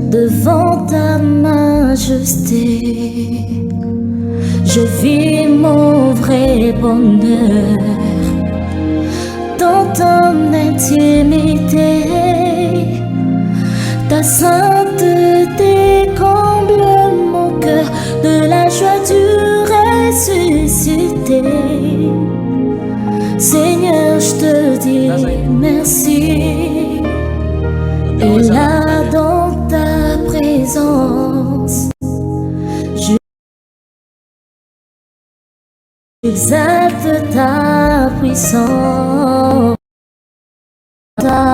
devant ta majesté. Je vis mon vrai bonheur dans ton intimité. Ta sainteté comble mon cœur de la joie du ressuscité. Seigneur, je te dis merci. Et là dans ta présence, j'exalte ta puissance. Toi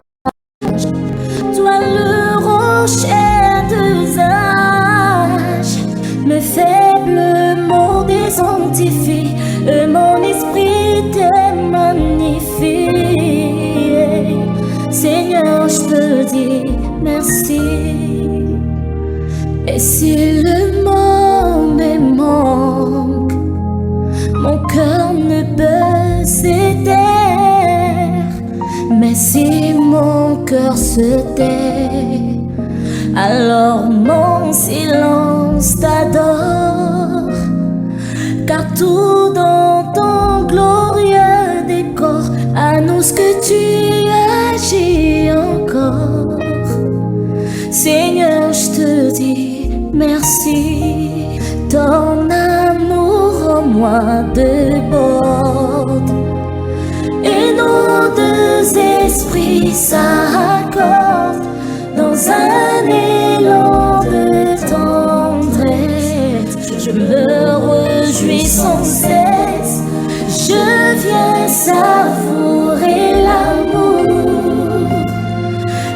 le rocher d'usage, mes faibles mots des sanctifie, mon esprit te magnifie. Seigneur, je te dis merci. Et si le monde me manque, mon cœur ne peut se taire. Mais si mon cœur se tait, alors mon silence t'adore. Car tout dans ton glorieux décor annonce que tu agis encore. Seigneur, je te dis merci. Ton amour en moi déborde, et nos deux esprits s'accordent dans un élan de tendresse. Je me réjouis sans cesse, je viens savourer l'amour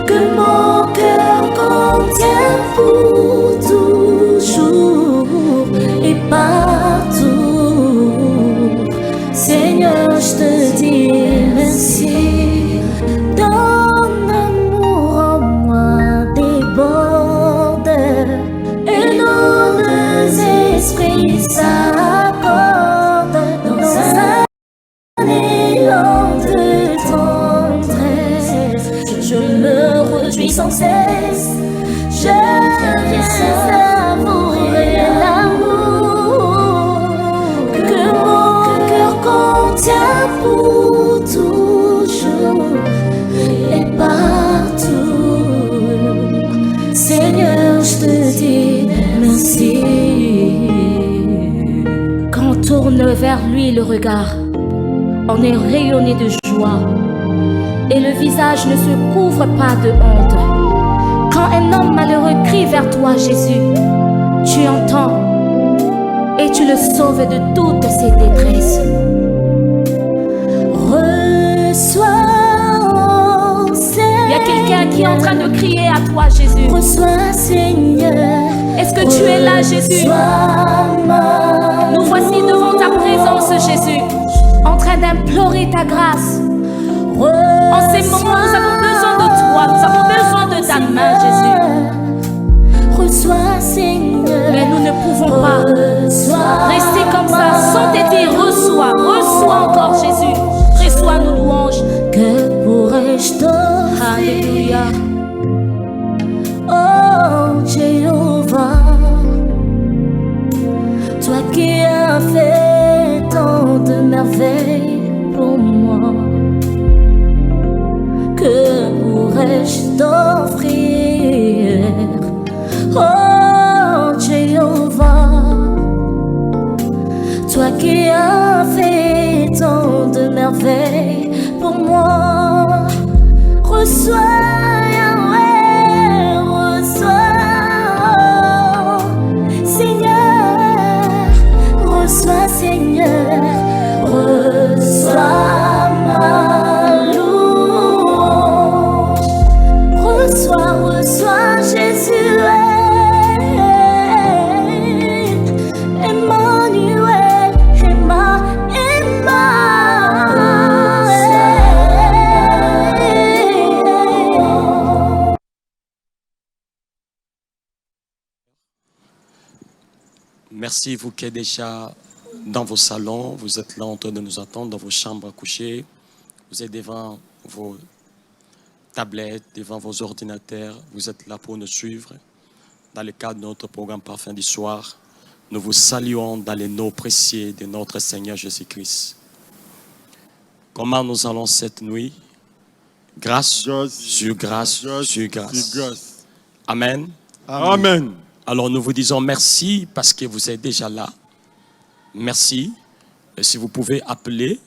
que mon cœur contient pour toujours et partout. Seigneur, je te dis merci. Ton amour en moi déborde, et nos deux esprits s'accordent dans un élan de tendresse. Je me réjouis sans cesse, je viens savourer l'amour que mon cœur contient pour toujours et partout. Seigneur, je te dis merci. Quand on tourne vers lui le regard, on est rayonné de joie et le visage ne se couvre pas de honte. Quand un homme malheureux crie vers toi, Jésus, tu entends et tu le sauves de toutes ses détresses. Reçois, il y a quelqu'un qui est en train de crier à toi, Jésus. Reçois, Seigneur. Est-ce que tu es là, Jésus? Nous voici devant ta présence, Jésus, en train d'implorer ta grâce. En ces moments, nous avons besoin de toi, nous avons besoin de ta main, Jésus. Reçois, Seigneur. Mais nous ne pouvons pas rester comme ça sans t'aider. Reçois, reçois encore, Jésus. Reçois nos louanges. Que pourrais-je t'offrir? Alléluia. Oh Jéhovah, toi qui as fait tant de merveilles pour moi, que pourrais-je t'offrir? Oh Jéhovah, toi qui as fait tant de merveilles pour moi, reçois Yahweh, reçois Seigneur, reçois Seigneur, reçois ma louange, reçois Jésus. Emmanuel, Merci, vous qui êtes déjà dans vos salons, vous êtes là en train de nous attendre, dans vos chambres à coucher, vous êtes devant vos tablettes, devant vos ordinateurs, vous êtes là pour nous suivre. Dans le cadre de notre programme Parfum du soir, nous vous saluons dans les noms précieux de notre Seigneur Jésus-Christ. Comment nous allons cette nuit? Grâce sur grâce sur grâce. Amen. Amen. Alors nous vous disons merci parce que vous êtes déjà là. Merci. Et si vous pouvez appeler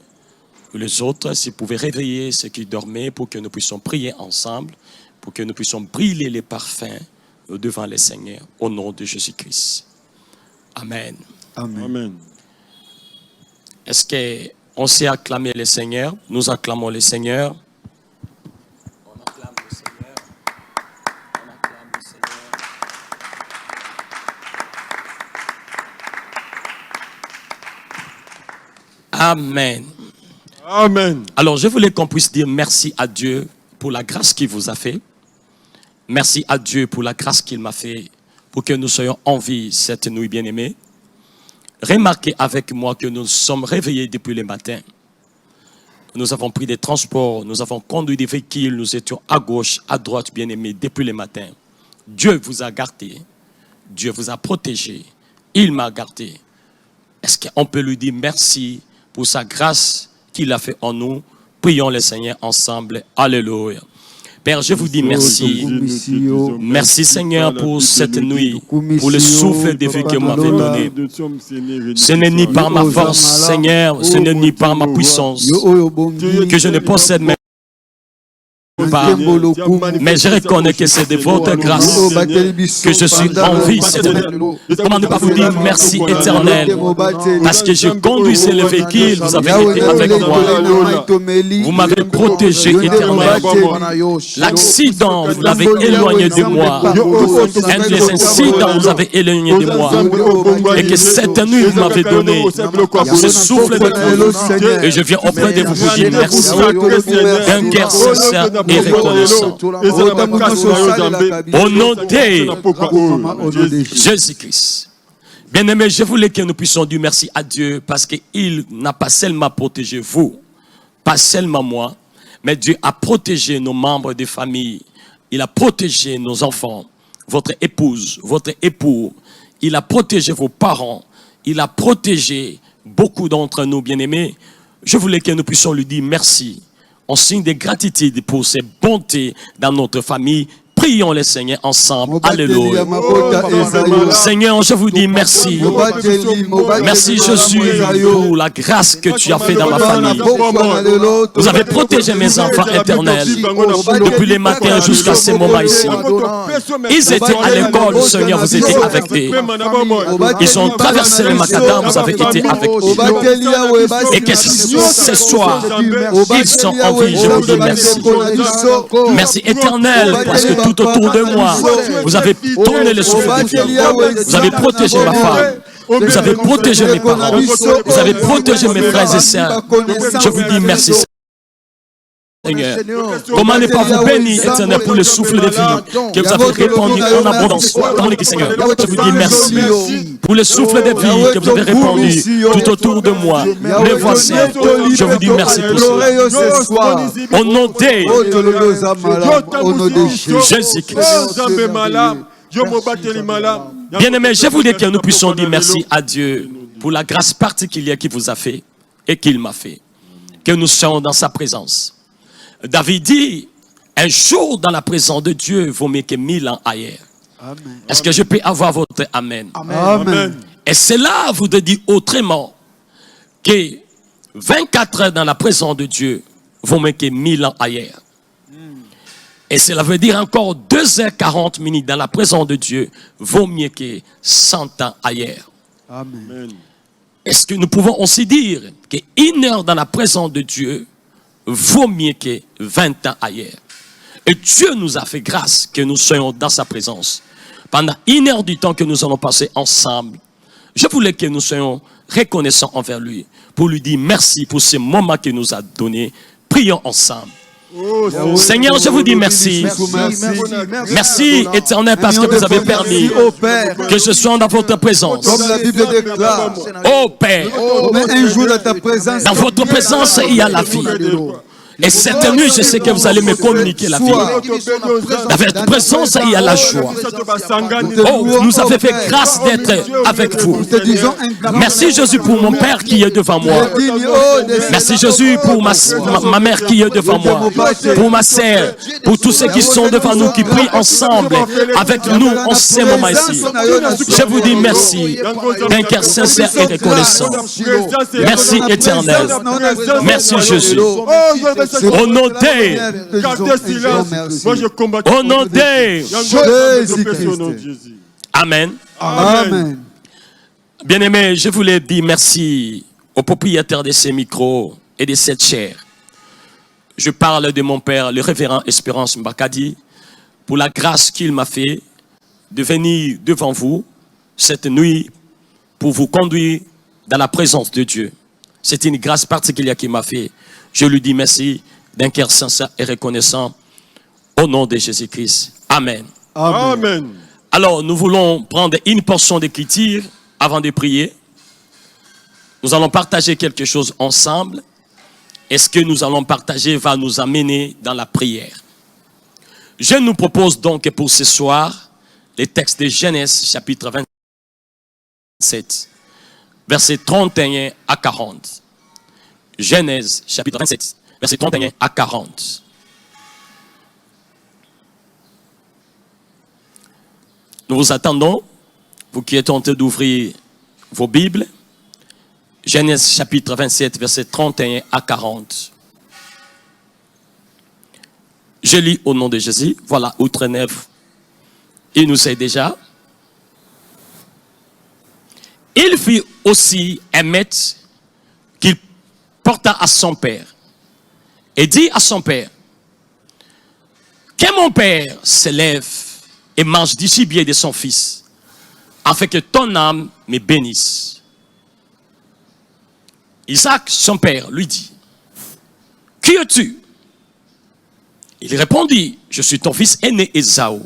les autres, si vous pouvez réveiller ceux qui dormaient pour que nous puissions prier ensemble, pour que nous puissions brûler les parfums devant le Seigneur au nom de Jésus-Christ. Amen. Amen. Amen. Est-ce qu'on sait acclamer le Seigneur? Nous acclamons le Seigneur. On acclame le Seigneur. On acclame le Seigneur. Amen. Amen. Alors, je voulais qu'on puisse dire merci à Dieu pour la grâce qu'il vous a fait. Merci à Dieu pour la grâce qu'il m'a fait pour que nous soyons en vie cette nuit bien-aimée. Remarquez avec moi que nous sommes réveillés depuis le matin. Nous avons pris des transports, nous avons conduit des véhicules, nous étions à gauche, à droite, bien-aimés, depuis le matin. Dieu vous a gardé, Dieu vous a protégé, il m'a gardé. Est-ce qu'on peut lui dire merci pour sa grâce qu'il a fait en nous? Prions le Seigneur ensemble. Alléluia. Père, je vous dis merci. Merci Seigneur pour cette nuit, pour le souffle de vie que vous m'avez donné. Ce n'est ni par ma force, Seigneur, ce n'est ni par ma puissance que je ne possède même pas. Mais je reconnais que c'est de votre grâce que je suis en vie cette nuit. Comment ne pas vous dire merci éternel? Parce que je conduisais le véhicule, vous avez été avec moi. Vous m'avez protégé éternel. L'accident, vous l'avez éloigné de moi. Un des incidents, vous avez éloigné de moi. Et que cette nuit, vous m'avez donné ce souffle de vie. Et je viens auprès de vous pour dire merci. Un cœur sincère et reconnaissant. Au nom de Jésus-Christ. Bien-aimés, je voulais que nous puissions dire merci à Dieu parce qu'il n'a pas seulement protégé vous, pas seulement moi, mais Dieu a protégé nos membres de famille. Il a protégé nos enfants, votre épouse, votre époux. Il a protégé vos parents. Il a protégé beaucoup d'entre nous, bien-aimés. Je voulais que nous puissions lui dire merci. En signe de gratitude pour ses bontés dans notre famille. Prions le Seigneur ensemble. Alléluia. Seigneur, je vous dis merci. Merci Jésus pour la grâce que tu as fait dans ma famille. Vous avez protégé mes enfants éternels depuis les matins jusqu'à ce moment ici. Ils étaient à l'école, Seigneur, vous étiez avec eux. Ils ont traversé le macadam, vous avez été avec eux. Et que ce soir, ils sont en vie, je vous dis merci. Merci éternel, parce que tout autour de moi, vous avez tourné le souffle de vie. Vous avez protégé ma femme. Vous avez protégé mes parents. Vous avez protégé mes frères et sœurs. Je vous dis merci, Seigneur. Comment ne pas vous bénir, éternel, pour le souffle de vie que vous avez répandu en abondance dans l'église, Seigneur. Je vous dis merci pour le souffle de vie que vous avez répandu tout autour de moi. Mes voisins, je vous dis merci pour cela. Au nom de Jésus-Christ. Bien-aimés, je voulais que nous puissions dire merci à Dieu pour la grâce particulière qu'il vous a fait et qu'il m'a fait. Que nous soyons dans sa présence. David dit, un jour dans la présence de Dieu vaut mieux que 1000 ans ailleurs. Est-ce que je peux avoir votre Amen? Amen. Et cela vous dit autrement que 24 heures dans la présence de Dieu vaut mieux que 1000 ans ailleurs. Et cela veut dire encore 2h40 dans la présence de Dieu vaut mieux que 100 ans ailleurs. Amen. Est-ce que nous pouvons aussi dire qu'une heure dans la présence de Dieu vaut mieux que 20 ans ailleurs? Et Dieu nous a fait grâce que nous soyons dans sa présence. Pendant une heure du temps que nous allons passer ensemble, je voulais que nous soyons reconnaissants envers lui, pour lui dire merci pour ce moment qu'il nous a donné. Prions ensemble. Seigneur, je vous dis merci. Merci, éternel, parce que vous avez permis que je sois dans votre présence. Comme la Bible déclare, Oh Père, un jour dans ta présence, dans votre présence, il y a la vie. Et cette nuit, je sais que vous allez me communiquer la vie. Dans votre présence, il y a la joie. Oh, vous nous avez fait grâce d'être avec vous. Merci Jésus pour mon Père qui est devant moi. Merci Jésus pour ma mère qui est devant moi. Pour ma sœur, pour tous ceux qui sont devant nous, qui prient ensemble avec nous en ces moments ici. Je vous dis merci d'un cœur sincère et reconnaissant. Merci éternel. Merci Jésus. Au nom de Jésus. Amen. Amen. Bien-aimés, je voulais dire merci au propriétaire de ces micros et de cette chaire. Je parle de mon père, le révérend Espérance Mbakadi, pour la grâce qu'il m'a fait de venir devant vous cette nuit pour vous conduire dans la présence de Dieu. C'est une grâce particulière qu'il m'a fait. Je lui dis merci d'un cœur sincère et reconnaissant au nom de Jésus-Christ. Amen. Amen. Alors, nous voulons prendre une portion d'écriture avant de prier. Nous allons partager quelque chose ensemble. Et ce que nous allons partager va nous amener dans la prière. Je nous propose donc pour ce soir les textes de Genèse chapitre 27, versets 31 à 40. Genèse chapitre 27, versets 31 à 40. Nous vous attendons, vous qui êtes en train d'ouvrir vos Bibles. Genèse chapitre 27, versets 31 à 40. Je lis au nom de Jésus. Voilà, outre neuf, il nous sait déjà. Il fit aussi un maître qu'il porta à son père et dit à son père: que mon père se lève et mange du gibier de son fils, afin que ton âme me bénisse. Isaac, son père, lui dit: qui es-tu? Il répondit: je suis ton fils aîné Ésaü.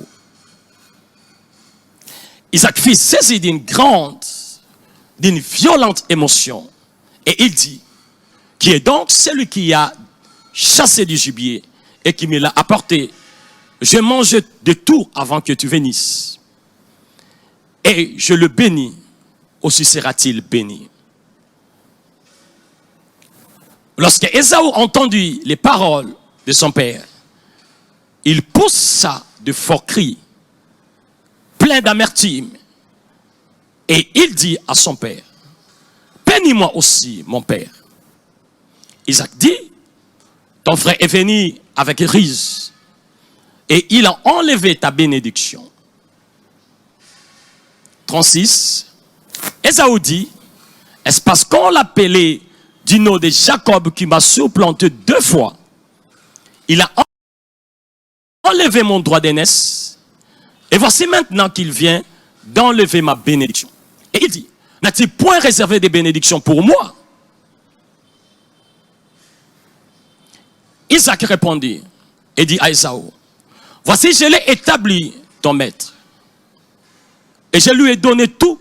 Isaac fut saisi d'une violente émotion, et il dit: qui est donc celui qui a chassé du gibier et qui me l'a apporté? Je mange de tout avant que tu vénisses. Et je le bénis, aussi sera-t-il béni. Lorsque Ésaü entendit les paroles de son père, il poussa de forts cris, plein d'amertume, et il dit à son père: bénis-moi aussi, mon père. Isaac dit: ton frère est venu avec ruse, et il a enlevé ta bénédiction. 36. Ésaü dit: est-ce parce qu'on l'appelait du nom de Jacob qui m'a supplanté 2 fois? Il a enlevé mon droit d'aînesse, et voici maintenant qu'il vient d'enlever ma bénédiction. Et il dit: n'a-t-il point réservé des bénédictions pour moi? Isaac répondit et dit à Ésaü: voici, je l'ai établi ton maître, et je lui ai donné tous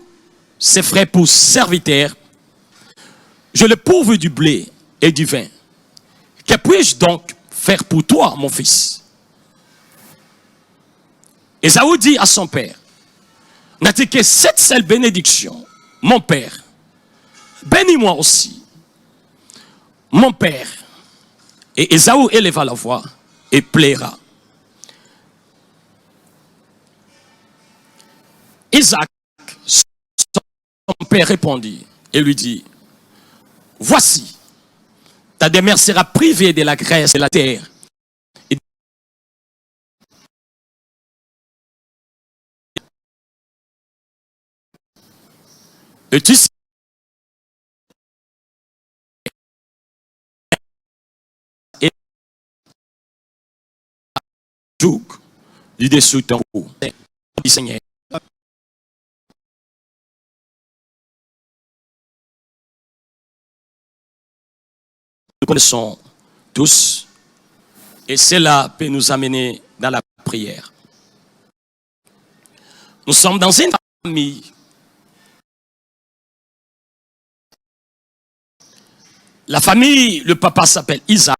ses frères pour serviteurs. Je l'ai pourvu du blé et du vin. Que puis-je donc faire pour toi, mon fils? Ésaü dit à son père: n'a-t-il que cette seule bénédiction, mon père? Bénis-moi aussi, mon père. Et Ésaü éleva la voix et pleura. Isaac, son père, répondit et lui dit: voici, ta demeure sera privée de la graisse de la terre. Et tu sais du dessous de ton cou. Seigneur. Nous connaissons tous, et cela peut nous amener dans la prière. Nous sommes dans une famille. La famille, le papa s'appelle Isaac,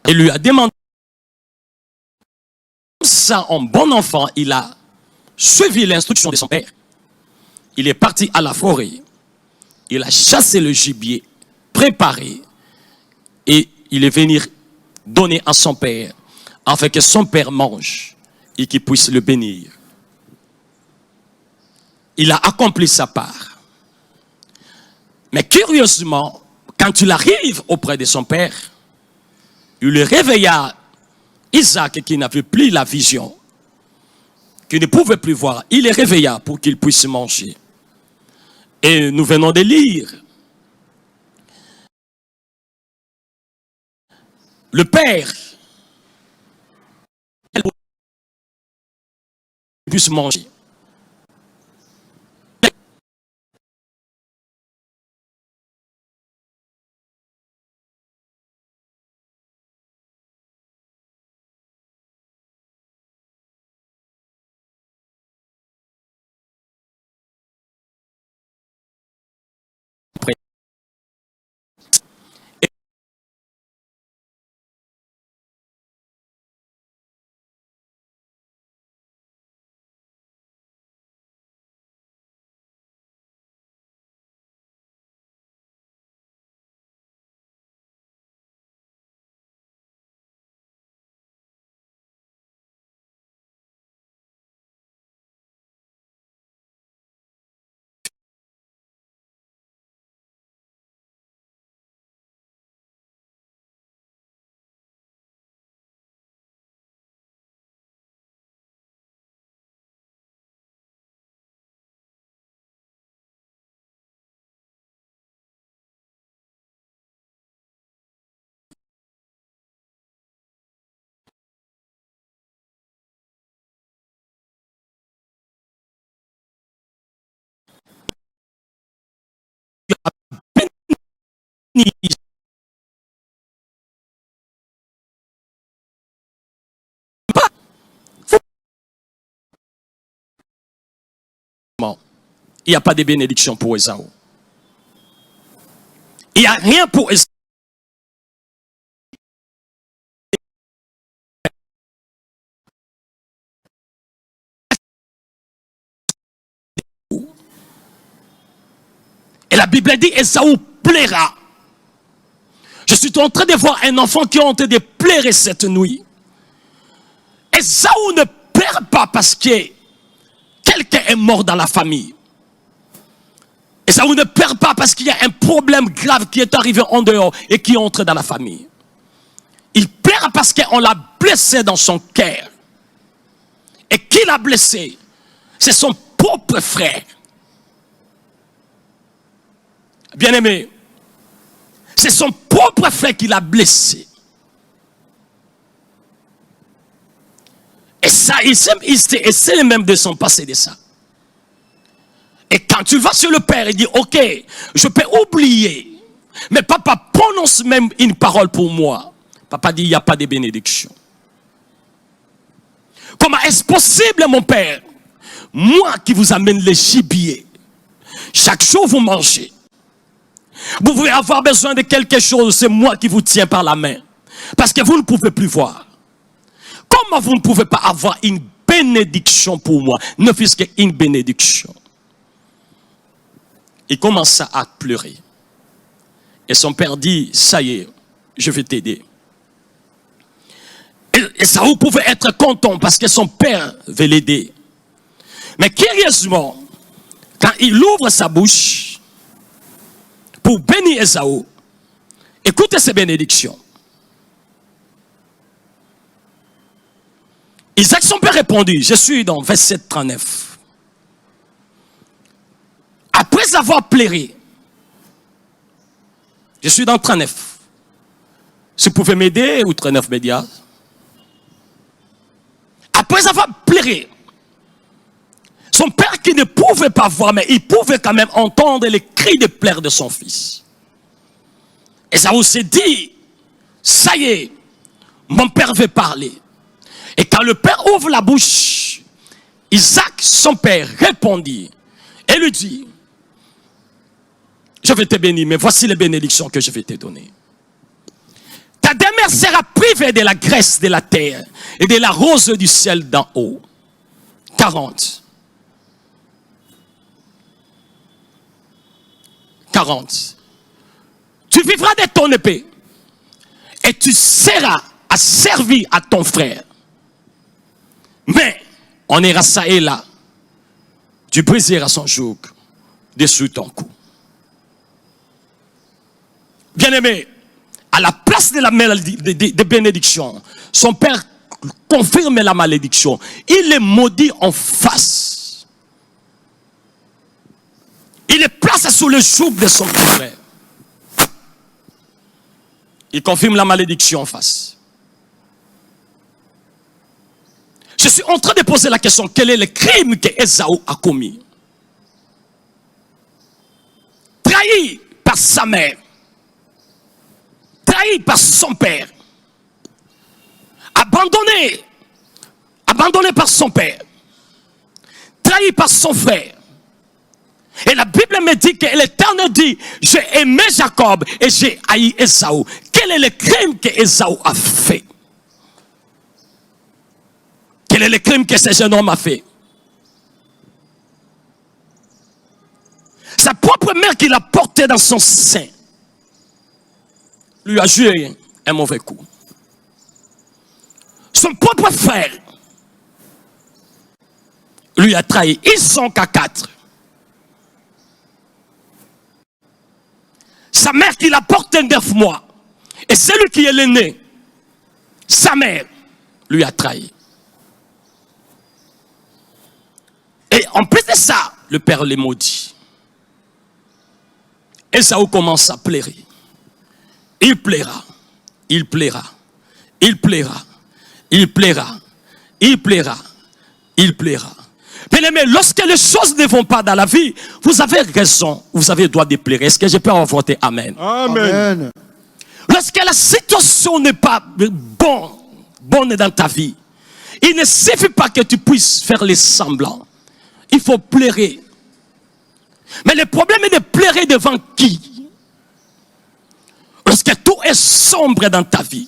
et lui a demandé. Comme ça, en bon enfant, il a suivi l'instruction de son père. Il est parti à la forêt. Il a chassé le gibier, préparé, et il est venu donner à son père, afin que son père mange et qu'il puisse le bénir. Il a accompli sa part. Mais curieusement, quand il arrive auprès de son père, il le réveilla, Isaac qui n'avait plus la vision, qui ne pouvait plus voir. Il le réveilla pour qu'il puisse manger. Et nous venons de lire. Le père puisse manger. Il n'y a pas de bénédiction pour Esaü. Il n'y a rien pour Esaü. Et la Bible dit Esaü plaira. Je suis en train de voir un enfant qui est en train de pleurer cette nuit. Esaü ne pleure pas parce que quelqu'un est mort dans la famille. Esaü ne pleure pas parce qu'il y a un problème grave qui est arrivé en dehors et qui entre dans la famille. Il pleure parce qu'on l'a blessé dans son cœur. Et qui l'a blessé? C'est son propre frère. Bien-aimé, c'est son propre frère qui l'a blessé. Et ça, il sait même de son passé de ça. Et quand tu vas sur le père, il dit, ok, je peux oublier. Mais papa prononce même une parole pour moi. Papa dit, il n'y a pas de bénédiction. Comment est-ce possible, mon père? Moi qui vous amène les gibiers. Chaque jour vous mangez. Vous pouvez avoir besoin de quelque chose, c'est moi qui vous tiens par la main. Parce que vous ne pouvez plus voir. Comment vous ne pouvez pas avoir une bénédiction pour moi? Ne fût-ce qu'une bénédiction. Il commença à pleurer. Et son père dit, ça y est, je vais t'aider. Et Esaü pouvait être content parce que son père veut l'aider. Mais curieusement, quand il ouvre sa bouche pour bénir Esaü, écoutez ces bénédictions. Isaac, son père, répondit, je suis dans verset 39. Après avoir pleuré, je suis dans 39. Si vous pouvez m'aider, ou 39 médias. Après avoir pleuré, son père qui ne pouvait pas voir, mais il pouvait quand même entendre les cris de pleurs de son fils. Et ça s'est dit, ça y est, mon père veut parler. Et quand le père ouvre la bouche, Isaac, son père, répondit et lui dit, je vais te bénir, mais voici les bénédictions que je vais te donner. Ta demeure sera privée de la graisse de la terre et de la rose du ciel d'en haut. 40. 40. Tu vivras de ton épée et tu seras asservi à ton frère. Mais on ira ça et là. Tu briseras son joug dessus ton cou. Bien-aimé, à la place de la de bénédiction, son père confirme la malédiction. Il est maudit en face. Il est placé sous le joug de son frère. Il confirme la malédiction en face. Je suis en train de poser la question, quel est le crime que Ésaü a commis? Trahi par sa mère, trahi par son père, abandonné par son père, trahi par son frère. Et la Bible me dit que l'Éternel dit, j'ai aimé Jacob et j'ai haï Ésaü. Quel est le crime que Ésaü a fait? Quel est le crime que ce jeune homme a fait? Sa propre mère qu'il a portée dans son sein lui a joué un mauvais coup. Son propre frère lui a trahi. Ils sont qu'à 4. Sa mère qui l'a porté 9 mois et celui qui est l'aîné, sa mère lui a trahi. Et en plus de ça, le père les maudit. Ésaü commence à pleurer. Il plaira, il plaira, il plaira, il plaira, il plaira, il plaira. Bien-aimés, lorsque les choses ne vont pas dans la vie, vous avez raison, vous avez le droit de pleurer. Est-ce que je peux avoir voté Amen? Amen. Lorsque la situation n'est pas bonne dans ta vie, il ne suffit pas que tu puisses faire les semblants. Il faut pleurer. Mais le problème est de pleurer devant qui? Lorsque tout est sombre dans ta vie.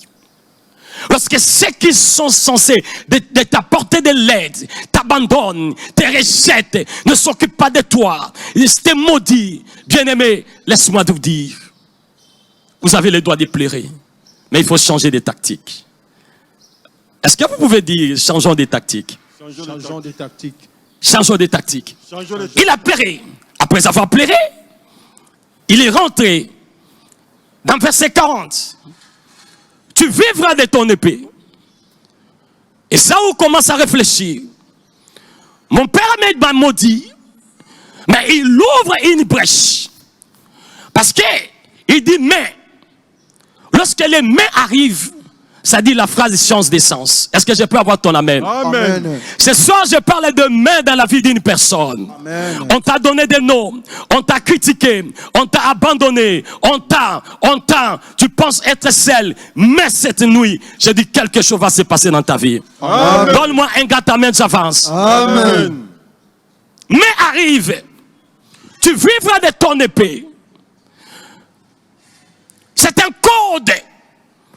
Lorsque ceux qui sont censés de t'apporter de l'aide t'abandonnent, te rejettent, ne s'occupent pas de toi, ils te maudissent. Bien-aimé, laisse-moi vous dire, vous avez le droit de pleurer, mais il faut changer de tactique. Est-ce que vous pouvez dire, changeons de tactique? Changeons de tactique. Changeons de tactique. Il a pleuré. Après avoir pleuré, il est rentré dans verset 40. Tu vivras de ton épée. Et Saül commence à réfléchir. Mon père m'a maudit, mais il ouvre une brèche. Parce qu'il dit mais. Lorsque les mais arrivent, ça dit la phrase change de sens. Est-ce que je peux avoir ton amen? Amen. Ce soir, je parle de main dans la vie d'une personne. Amen. On t'a donné des noms, on t'a critiqué, on t'a abandonné, tu penses être seul. Mais cette nuit, je dis quelque chose va se passer dans ta vie. Amen. Donne-moi un gars, ta main, j'avance. Amen. Mais arrive, tu vivras de ton épée. C'est un code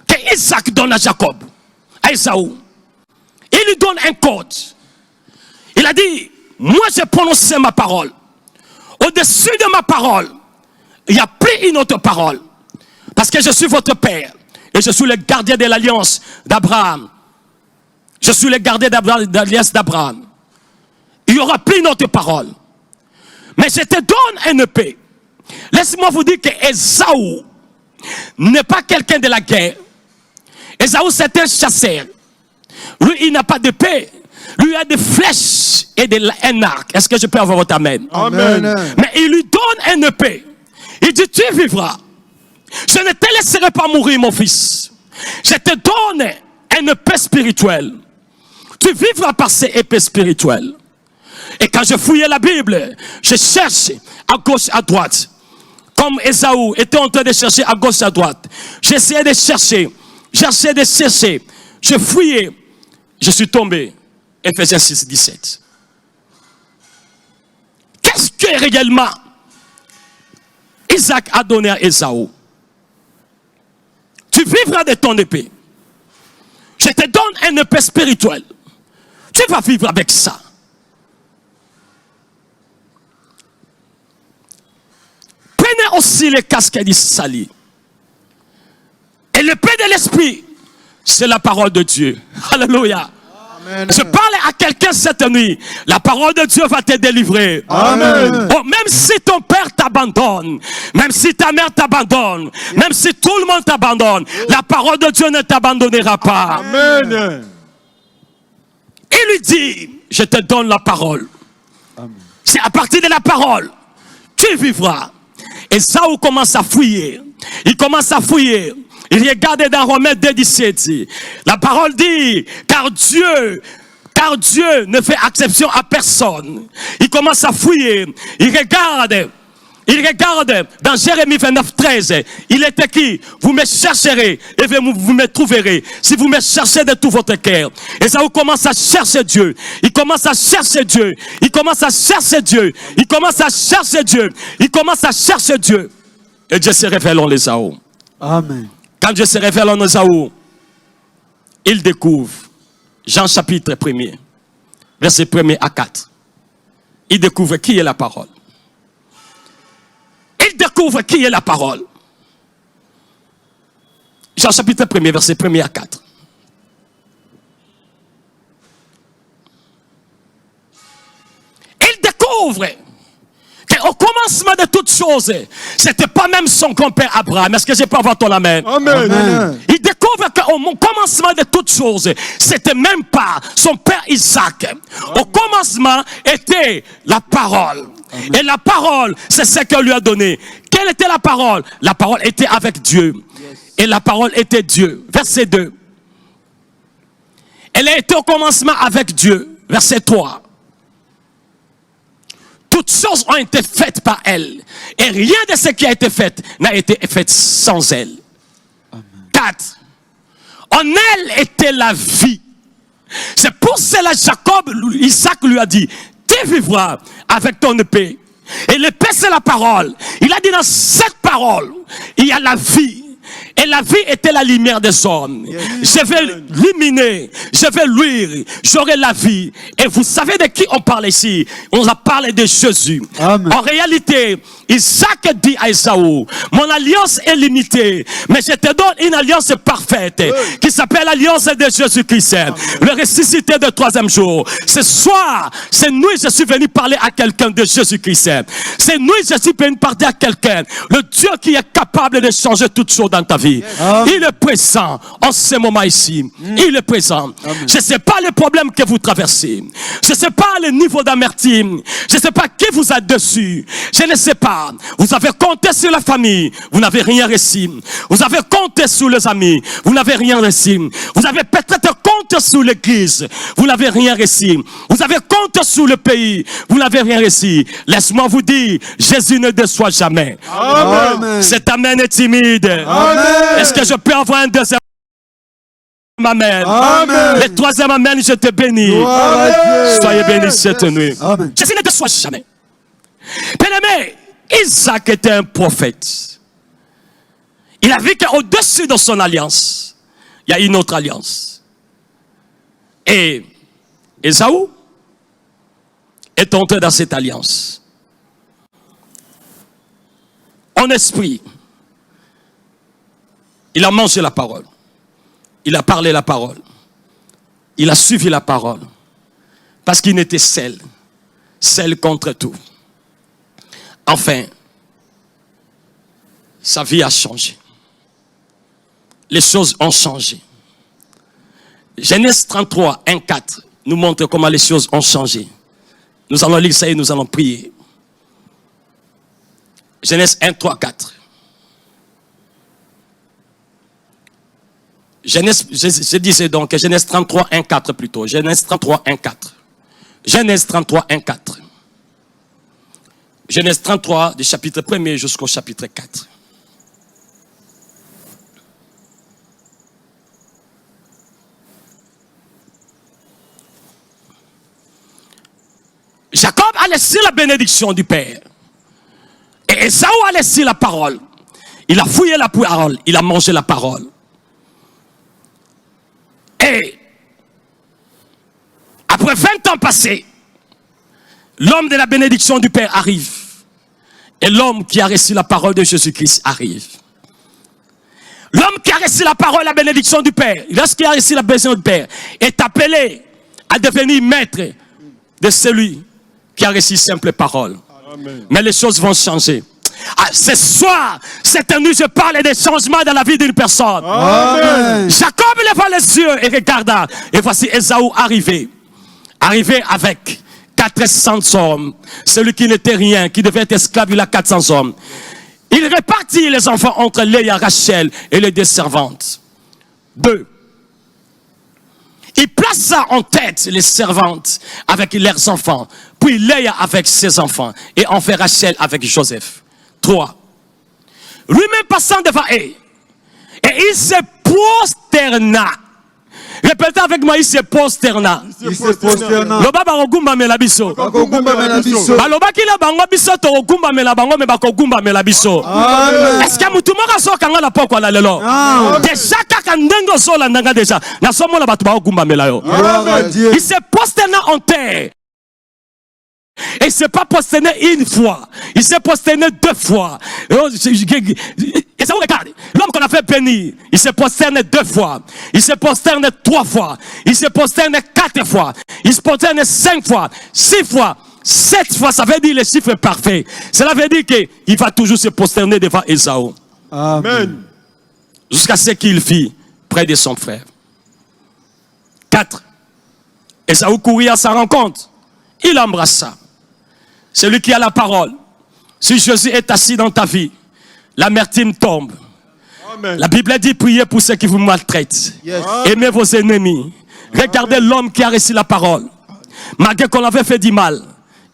que Isaac donne à Jacob, à Ésaü. Il lui donne un code. Il a dit, moi j'ai prononcé ma parole. Au-dessus de ma parole, il n'y a plus une autre parole. Parce que je suis votre père. Et je suis le gardien de l'alliance d'Abraham. Je suis le gardien de l'alliance d'Abraham. Il n'y aura plus une autre parole. Mais je te donne une épée. Laissez-moi vous dire que Ésaü n'est pas quelqu'un de la guerre. Ésaü, c'est un chasseur. Lui, il n'a pas d'épée. Lui, il a des flèches et un arc. Est-ce que je peux avoir votre amen? Amen. Mais il lui donne une épée. Il dit, tu vivras. Je ne te laisserai pas mourir, mon fils. Je te donne une épée spirituelle. Tu vivras par ces épées spirituelles. Et quand je fouillais la Bible, je cherche à gauche, à droite. Comme Ésaü était en train de chercher à gauche, à droite. J'essayais de chercher. Je fouillais. Je suis tombé. Ephésiens 6, 17. Qu'est-ce que réellement Isaac a donné à Ésaü? Tu vivras de ton épée. Je te donne une épée spirituelle. Tu vas vivre avec ça. Prenez aussi les casques d'Israël. Et l'épée de l'esprit, c'est la parole de Dieu. Alléluia. Amen. Je parle à quelqu'un cette nuit. La parole de Dieu va te délivrer. Amen. Oh, même si ton père t'abandonne, même si ta mère t'abandonne, même si tout le monde t'abandonne, la parole de Dieu ne t'abandonnera pas. Amen. Il lui dit, je te donne la parole. C'est à partir de la parole, tu vivras. Et Saül commence à fouiller. Il commence à fouiller. Il regarde dans Romains 2,17. La parole dit, car Dieu ne fait exception à personne. Il commence à fouiller. Il regarde dans Jérémie 29,13. Il est écrit, vous me chercherez et vous me trouverez. Si vous me cherchez de tout votre cœur. Et ça vous commence à chercher Dieu. Il commence à chercher Dieu. Il commence à chercher Dieu. Il commence à chercher Dieu. Il commence à chercher Dieu. Et Dieu se révèle en Ésaü. Amen. Quand Dieu se révèle en Ésaü, il découvre, Jean chapitre 1er, verset 1er à 4. Il découvre qui est la parole. Il découvre qui est la parole. Jean chapitre 1er, verset 1er à 4. Il découvre qu'au commencement de toutes choses, c'était pas même son grand-père Abraham. Est-ce que je peux avoir ton amen? Amen. Amen. Il découvre qu'au commencement de toutes choses, c'était même pas son père Isaac. Au commencement était la parole. Amen. Et la parole, c'est ce qu'elle lui a donné. Quelle était la parole? La parole était avec Dieu. Yes. Et la parole était Dieu. Verset 2. Elle a été au commencement avec Dieu. Verset 3. Toutes choses ont été faites par elle. Et rien de ce qui a été fait n'a été fait sans elle. Amen. 4. En elle était la vie. C'est pour cela que Isaac lui a dit, tu vivras avec ton épée. Et l'épée c'est la parole. Il a dit dans cette parole, il y a la vie. Et la vie était la lumière des hommes. Je vais l'illuminer, je vais luire, j'aurai la vie. Et vous savez de qui on parle ici? On a parlé de Jésus. Amen. En réalité, Isaac dit à Ésaü, mon alliance est limitée, mais je te donne une alliance parfaite qui s'appelle l'alliance de Jésus-Christ, le ressuscité de troisième jour. Ce soir, c'est nous, je suis venu parler à quelqu'un de Jésus-Christ. C'est nous, je suis venu parler à quelqu'un, le Dieu qui est capable de changer toutes choses dans ta vie. Il est présent en ce moment ici. Il est présent. Amen. Je ne sais pas les problèmes que vous traversez. Je ne sais pas le niveau d'amertume. Je ne sais pas qui vous a dessus. Je ne sais pas. Vous avez compté sur la famille. Vous n'avez rien reçu. Vous avez compté sur les amis. Vous n'avez rien reçu. Vous avez peut-être compté sur l'église. Vous n'avez rien reçu. Vous avez compté sur le pays. Vous n'avez rien reçu. Laisse-moi vous dire, Jésus ne déçoit jamais. Amen. Cet amen est timide. Amen. Est-ce que je peux avoir un deuxième amen? Amen. Le troisième amen, je te bénis. Soyez bénis cette nuit. Amen. Jésus ne déçoit jamais. Bien-aimé, Isaac était un prophète. Il a vu qu'au-dessus de son alliance, il y a une autre alliance. Et Ésaü est entré dans cette alliance. En esprit, il a mangé la parole. Il a parlé la parole. Il a suivi la parole. Parce qu'il était seul contre tout. Enfin, sa vie a changé. Les choses ont changé. Genèse 33, 1, 4 nous montre comment les choses ont changé. Nous allons lire ça et nous allons prier. Genèse 1, 3, 4. Je disais donc Genèse 33, 1, 4 plutôt. Genèse 33, 1, 4. Genèse 33, 1, 4. Genèse 33, du chapitre 1er jusqu'au chapitre 4. Jacob a laissé la bénédiction du Père. Et Ésaü a laissé la parole. Il a fouillé la parole. Il a mangé la parole. Et après 20 ans passés, l'homme de la bénédiction du Père arrive. Et l'homme qui a reçu la parole de Jésus-Christ arrive. L'homme qui a reçu la parole, la bénédiction du Père, lorsqu'il a reçu la bénédiction du Père, est appelé à devenir maître de celui qui a reçu simple parole. Amen. Mais les choses vont changer. Ce soir, cette nuit, je parle des changements dans la vie d'une personne. Amen. Jacob leva les yeux et regarda. Et voici Ésaü arrivé. Arrivé avec 400 hommes. Celui qui n'était rien, qui devait être esclave, il a 400 hommes. Il répartit les enfants entre Léa, Rachel et les deux servantes. 2. Il plaça en tête les servantes avec leurs enfants. Puis Léa avec ses enfants. Et enfin Rachel avec Joseph. 3. Lui-même passant devant eux. Et il se prosterna. Répétez avec moi, il se prosterna. Il se prosterna. Loba bagumba melabiso. Baloba kila bango biso to gumba melabango me bakogumba melabiso. Est-ce que mutu moko so kanga la poko la lelo? Déjà kaka ndengo so la ndanga déjà. Na somo la batu bagumba melayo. Il se prosterna en terre. Et il ne s'est pas prosterné une fois. Il s'est prosterné 2 fois. Et ça vous regarde. L'homme qu'on a fait bénir, il s'est prosterné 2 fois. Il s'est prosterné 3 fois. Il s'est prosterné 4 fois. Il s'est prosterné 5 fois. 6 fois. 7 fois. Ça veut dire le chiffre parfait. Cela veut dire qu'il va toujours se prosterner devant Ésaü. Amen. Jusqu'à ce qu'il fit près de son frère. 4. Ésaü courut à sa rencontre. Il l'embrassa. Celui qui a la parole. Si Jésus est assis dans ta vie, l'amertume tombe. Amen. La Bible dit priez pour ceux qui vous maltraitent. Yes. Aimez vos ennemis. Amen. Regardez l'homme qui a reçu la parole. Malgré qu'on avait fait du mal,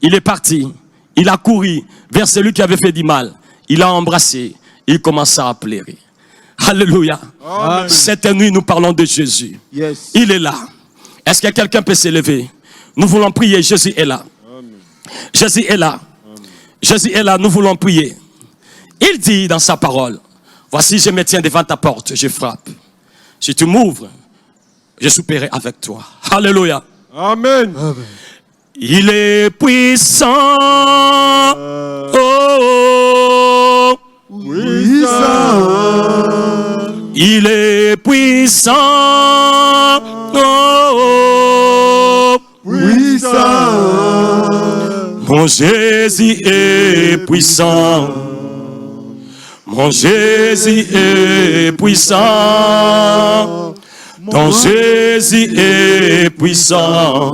il est parti. Il a couru vers celui qui avait fait du mal. Il a embrassé. Il commença à pleurer. Alléluia. Amen. Cette nuit, nous parlons de Jésus. Yes. Il est là. Est-ce que quelqu'un peut s'élever? Nous voulons prier. Jésus est là. Jésus est là. Jésus est là, nous voulons prier. Il dit dans sa parole, voici je me tiens devant ta porte, je frappe. Si tu m'ouvres, je souperai avec toi. Alléluia. Amen. Amen. Il est puissant. Oh, puissant. Il est puissant. Oh, puissant. Mon Jésus est puissant. Mon Jésus est puissant. Ton Jésus est puissant.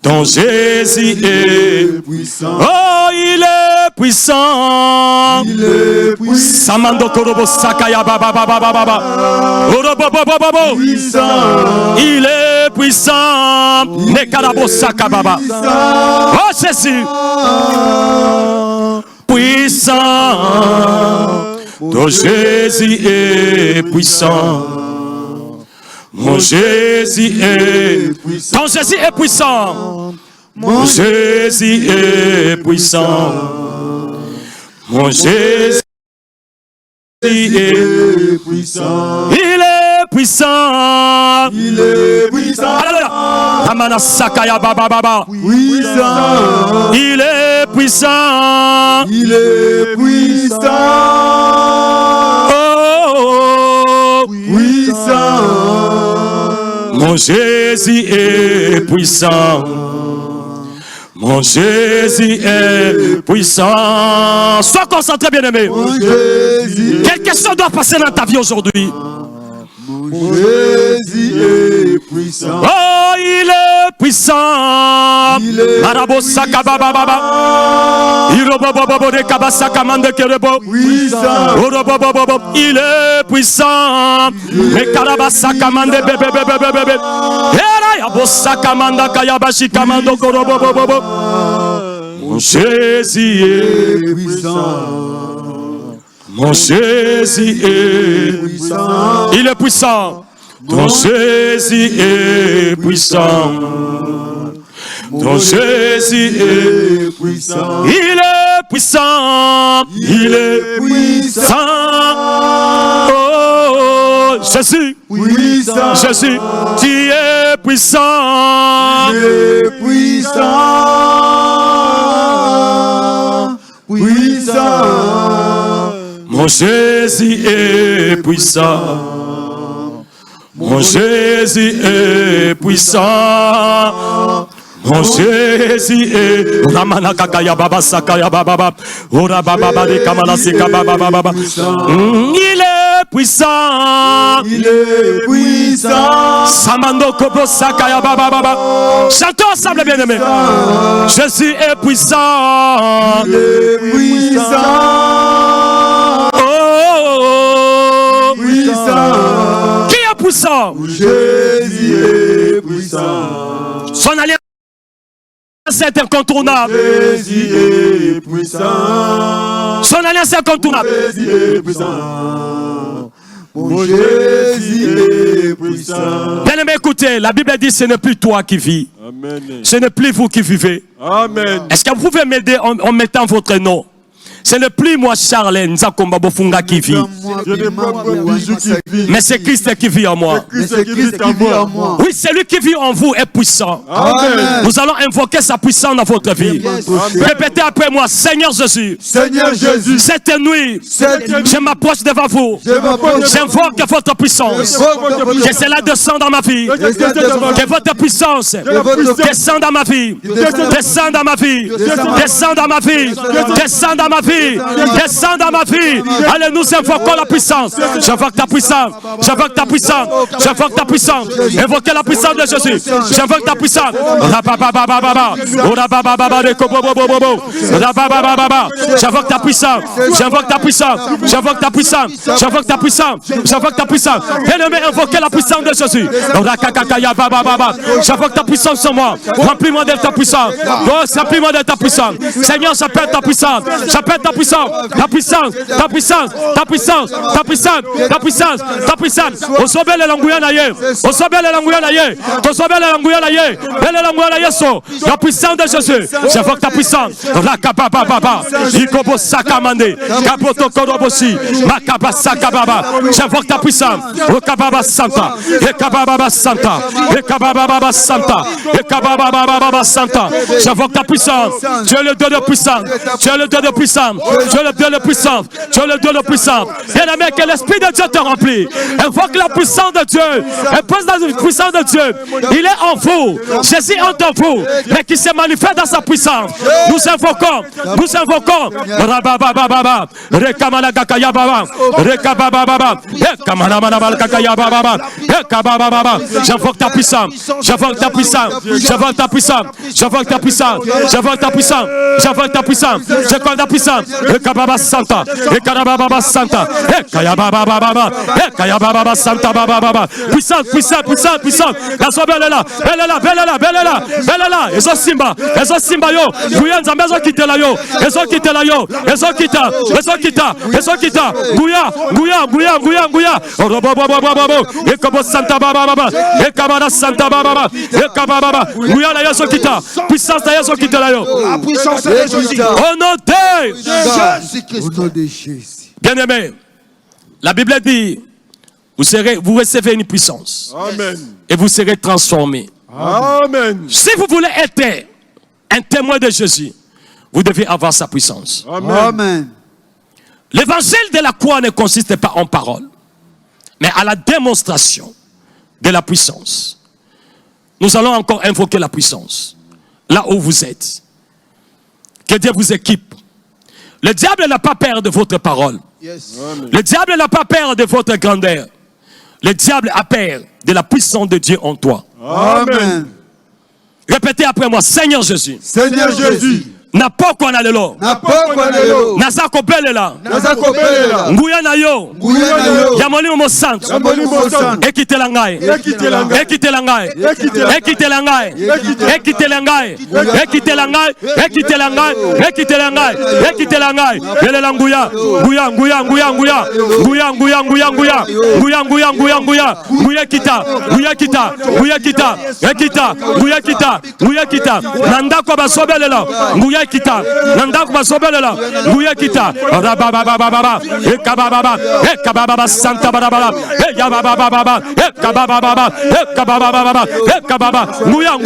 Ton Jésus est puissant. Oh, il est puissant. Il est puissant. Samando korobo sakaya baba baba baba. Orobo baba baba. Il est puissant. Nekarabo saka baba. Oh, Jésus. Puissant. Ton Jésus est puissant. Mon Jésus est puissant. Ton Jésus est puissant. Mon Jésus est puissant. Mon Jésus est puissant. Il est puissant. Il est puissant. Amana sakaya baba baba. Puissant. Il est puissant. Il est puissant. Oh, puissant. Mon Jésus est puissant. Mon Jésus est puissant. Sois concentré, bien-aimé. Quelque chose doit passer dans ta vie aujourd'hui. Mon Jésus est puissant. Oh, il est puissant. Il est puissant. Il est puissant. Mon Jésus est puissant. Mon Jésus est puissant. Il est puissant. Ton Jésus est puissant. Ton Jésus est puissant. Il est puissant. Il est puissant. Oh, Jésus, puissant. Jésus, tu es puissant. Tu es puissant. Puissant. Mon Jésus est puissant. Mon Jésus est puissant. Mon Jésus est Ramana Kakaya Baba Sakaya Baba Ora Baba de Kamala Sika Baba Baba. Il est puissant. Il est puissant. Samando Kobo Sakaya Baba Baba. Chantons ensemble, bien-aimés. Jésus est puissant. Il est puissant. Oh, Puissant. qui est puissant? Jésus est puissant. Son alliance est incontournable. Jésus est puissant. Son alliance est incontournable. Jésus est puissant. Mon Jésus est puissant. Bien-aimés, écoutez, la Bible dit ce n'est plus toi qui vis. Amen. Ce n'est plus vous qui vivez. Amen. Est-ce que vous pouvez m'aider en mettant votre nom? Ce n'est plus moi, Charles Nzakomba Bofunga, qui vit. Je n'ai pas de bijou qui vit. Mais c'est Christ qui vit en moi. Christ qui vit en moi. Oui, celui qui vit en vous est puissant. Amen. Nous allons invoquer sa puissance dans votre vie. Répétez après moi, Seigneur Jésus, Seigneur Jésus, cette nuit, cette nuit, je m'approche devant vous. J'invoque votre puissance. Que cela descende dans ma vie. Que votre puissance descende dans ma vie. Descende dans ma vie. Descende dans ma vie. Descende dans ma vie. Descends dans ma vie. Allez, nous invoquons la puissance. J'invoque ta puissance. J'invoque ta puissance. J'invoque ta puissance. Invoquez la puissance de Jésus. J'invoque ta puissance. J'invoque ta puissance. J'invoque ta puissance. J'invoque ta puissance. J'invoque ta puissance. J'invoque ta puissance. Bien-aimé, invoquez la puissance de Jésus. J'invoque ta puissance sur moi. Remplis-moi de ta puissance. Remplis-moi de ta puissance. Seigneur, j'appelle ta puissance. J'appelle ta puissance, ta puissance, ta puissance, ta puissance, ta puissance, ta puissance, ta puissance. Au sommet de l'angouya naye, au sommet de l'angouya naye, au sommet de l'angouya naye, belle l'angouya naye so, la puissance de Jésus. J'invoque ta puissance. Rakaba baba, ikobo sakamande, kapoto korobosi, makaba sakababa. J'invoque ta puissance. Okababa santa, ekababa santa, ekababa santa, ekababa santa. J'invoque ta puissance. Tu es le Dieu de puissance. Tu es le Dieu de puissance. Tu es le Dieu de puissance. Tu es le Dieu de puissance. Bien-aimé, que l'Esprit de Dieu te remplit. Invoque la puissance de Dieu. Impose la puissance de Dieu. Il est en vous. Jésus est en vous. Mais qui se manifeste dans sa puissance. Nous invoquons. Nous invoquons. Rababababa. Rekamalagakaya baba. Rekabababa. Rekamanamanabalakaya baba. Rekabababa. J'invoque ta puissance. J'invoque ta puissance. J'invoque ta puissance. J'invoque ta puissance. J'invoque ta puissance. J'invoque ta puissance. Je connais ta puissance. Ekababa Santa. Ekababa Santa. Ekayababa. Ekayababa Santa Baba. Puissance, puissance, puissance, puissance. La sobe elle est là. Elle est là. Elle est là. Elle est là. Elle est là. Ezo Simba. Ezo Simba yo. Guya Nzambe ezo kite la yo. Ezo kite la yo. Ezo kita. Ezo kita. Ezo kita. Guya. Guya. Guya. Guya. Guya. Robo. Ekabo Santa Baba. Ekababa Santa Baba. Ekababa. Guya la yo kita. Puissance la yo kita la yo. La puissance de Jésus. Au nom de Jésus. Bien-aimé, la Bible dit, vous recevez une puissance. Amen. Et vous serez transformés. Amen. Si vous voulez être un témoin de Jésus, vous devez avoir sa puissance. Amen. L'évangile de la croix ne consiste pas en paroles, mais à la démonstration de la puissance. Nous allons encore invoquer la puissance, là où vous êtes. Que Dieu vous équipe. Le diable n'a pas peur de votre parole. Yes. Le diable n'a pas peur de votre grandeur. Le diable a peur de la puissance de Dieu en toi. Amen. Répétez après moi, Seigneur Jésus. Seigneur Jésus. Napoko na lelo. Napoko na lelo. Nazako belela. Nazako belela. Nguya na yo. Nguya na yo. Yamoni mo santo. Yamoni mo santo. Ekitela ngai. Ekitela ngai. Ekitela ngai. Ekitela ngai. Ekitela ngai. Ekitela ngai. Ekitela ngai. Ekitela ngai. Ekitela ngai. Belela nguya. Nguya nguya nguya nguya. Nguya nguya nguya nguya. Nguya nguya nguya nguya. Nguya kita. Nguya kita. Nguya kita. Ekita. Nguya kita. Nguya kita. Nanda ko basobelela. Nguya nguya kita nanda kubasobelela nguya kita rababababa ekabababa ekabababa santa barabara ekabababa ekabababa ekabababa ekababa nguya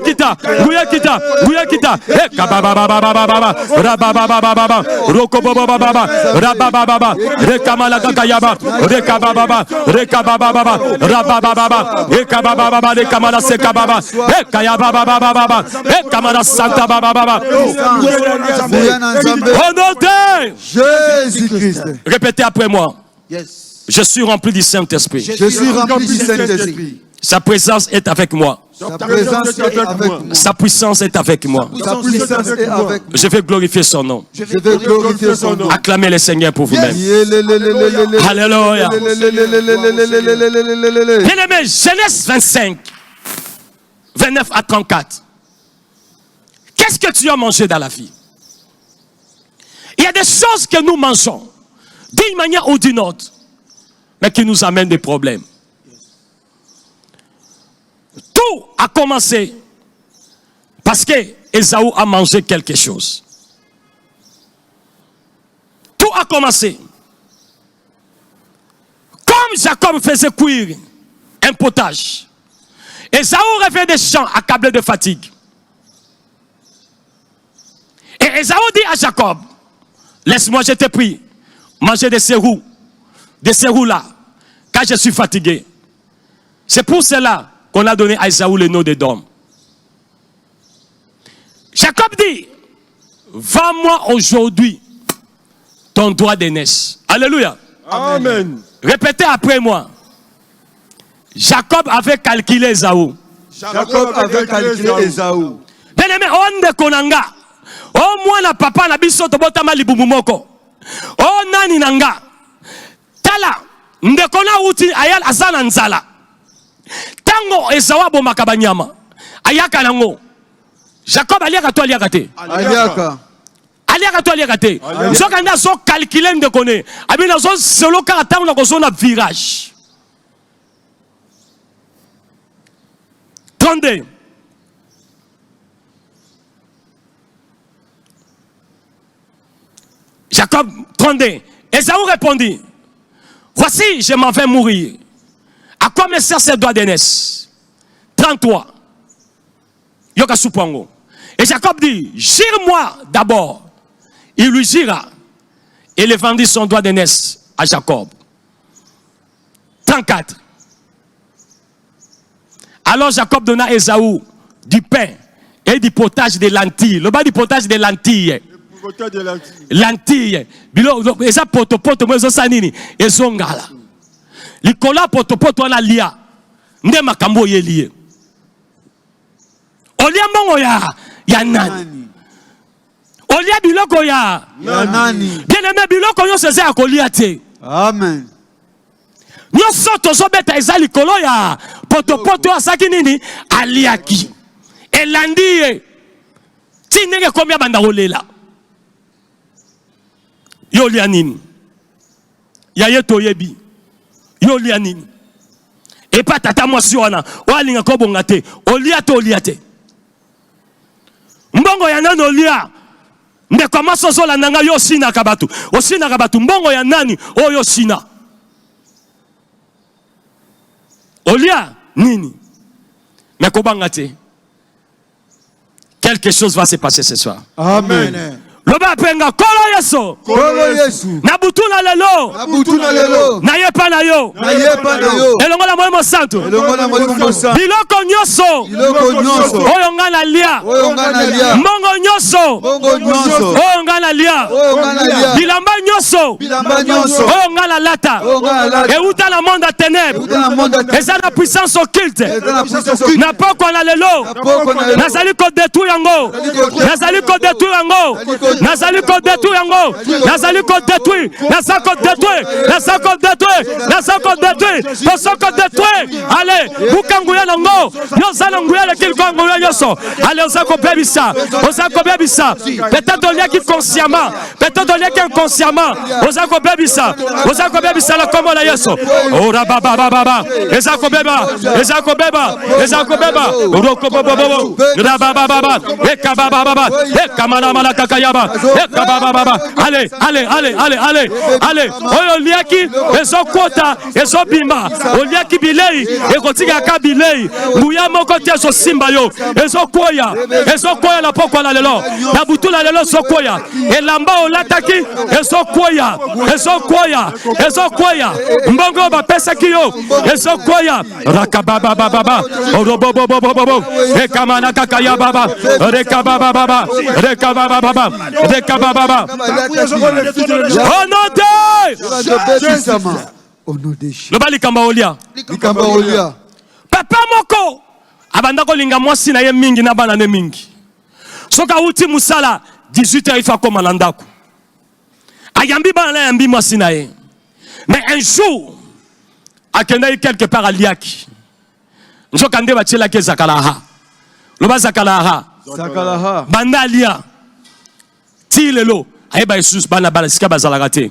kita ekabababa rabababa rokobobaba rabababa rekamala kakayaba rekabababa rabababa ekabababa rekamala sekababa ekayabababa ekamala santa bababa au nom de Jésus-Christ. Répétez après moi. Yes. Je suis rempli du Saint-Esprit. Je suis rempli du Saint-Esprit. Sa présence est avec moi. Sa présence est avec moi. Sa puissance est avec moi. Sa puissance est avec moi. Je vais glorifier son nom. Je vais glorifier son nom. Acclamez le Seigneur pour vous-même. Alléluia. Bien-aimé, Genèse 25, 29 à 34. Qu'est-ce que tu as mangé dans la vie? Il y a des choses que nous mangeons d'une manière ou d'une autre, mais qui nous amènent des problèmes. Tout a commencé parce que Ésaü a mangé quelque chose. Tout a commencé. Comme Jacob faisait cuire un potage, Ésaü revient des champs accablé de fatigue. Et Ésaü dit à Jacob, laisse-moi, je te prie, manger des serrous là, car je suis fatigué. C'est pour cela qu'on a donné à Ésaü le nom d'Édom. Jacob dit, vends-moi aujourd'hui ton droit d'aînesse. Alléluia. Amen. Répétez après moi. Jacob avait calculé Ésaü. Jacob avait calculé Ésaü. Bien-aimé, on de konanga. Oh moi na papa na biso to botama libumu moko. Oh nani nanga. Tala ndekona uti ayal asana nzala. Tango Esaü bomaka banyama. Ayaka nango. Jacob aliaka to aliaka te. Aliaka. Aliaka to aliaka te. Soka nda so calculer ndekone. Abina so solo ka tango na ko na virage. 32. Jacob 32. Ésaü répondit, voici, je m'en vais mourir. À quoi me sert ce droit d'aînesse? 33. Yoka Supongo. Et Jacob dit, gire-moi d'abord. Il lui gira. Et il vendit son droit d'aînesse à Jacob. 34. Alors Jacob donna à Ésaü du pain et du potage de lentilles. Le bas du potage de lentilles. Lentilles. Eza potopoto mwezo sanini. Ezo ngala. Likola potopoto wana lia. Nde makambo ye liye. Olia mbongo ya nani. Olia biloko ya nani. Bien aimé biloko yo seze ya kolia te. Amen. Nyonso tozobeta eza likolo ya potopoto asaki nini aliaki. Elandi ye. Ti ndenge komi abanda kolela. Yo lia nini? Ya yeto yebi. Yo lia nini? Et pas tata mwasi wana. Walinga ko bonga te. Olia to olia te. Mbongo ya nani olia? Nde koma soso la nanga yo sina kabatu. Osina kabatu mbongo ya nani oyo sina. Olia nini? Mais kobanga te. Quelque chose va se passer ce soir. Amen. Loba penga kolo yeso. Kolo Yesu. Nabutuna lelo. Nabutuna lelo. Na yepa na yo. Na yepa na yo. Elongola mwemo santo. Elongola mwemo santo. Biloko nyoso. Biloko nyoso. Oyo ngana lia. Oyo ngana lia. Mbongo nyoso. Mbongo nyoso. Oyo ngana lia. Oyo ngana lia. Bilamba nyoso. Bilamba nyoso. Oyo ngana lata. Oyo ngana lata. Euta na monde à ténèbres. Euta na monde à ténèbres. Eza na puissance occulte. Eza na puissance occulte. Na poko na lelo. Na poko na lelo. Nazali ko détruire yango. Nazali ko détruire yango. Nazali ko détruire yango. Nazali ko détruire. Nazali ko détruire. Nazali ko détruire. Nazali ko détruire. Nazali ko détruire. Allez, bukanguya nango. Yozala nguya le kilko nguya yoso. Allez, osako ko bebisa. Osako ko bebisa. Peut-être on y a qui consciemment. Peut-être on y a qui inconsciemment. Osako ko bebisa. Osako ko bebisa la comme la yoso. Ora baba baba. Ezako beba. Ezako beba. Ezako beba. Roko bobo bobo. Ra baba baba. Eka baba baba. Eka mana mana kakayaba. Eka baba baba. Allez, allez, allez, allez, allez. Allez. Oyo liaki ezo kota ezo bima. Oliaki bilei ekotika ka bilei. Muya moko te so simba yo. Ezo koya la poko la lelo. Na butu la lelo so koya. Elamba olataki ezo koya. Ezo koya. Ezo koya. Mbongo ba pesa kiyo. Ezo koya. Rakababa baba. Orobo bobo bobo. Ekamana kakaya baba. Rekababa baba. Rekababa baba. Rekababa baba. Le bali kamba olia. Papa moko abanda ko linga mwasi na ye mingi na bana ne mingi. Soka uti musala 18h il faut comme ndako. Ayambi bana yambi mwasi na ye. Mais un jour akenda quelque part à Liaki. Njoka nde ba tshela ke zakalaha. Lo ba zakalaha. Zakalaha. Banda lia. Ti lelo ayeba Jesus bana bala sika bazalaka te.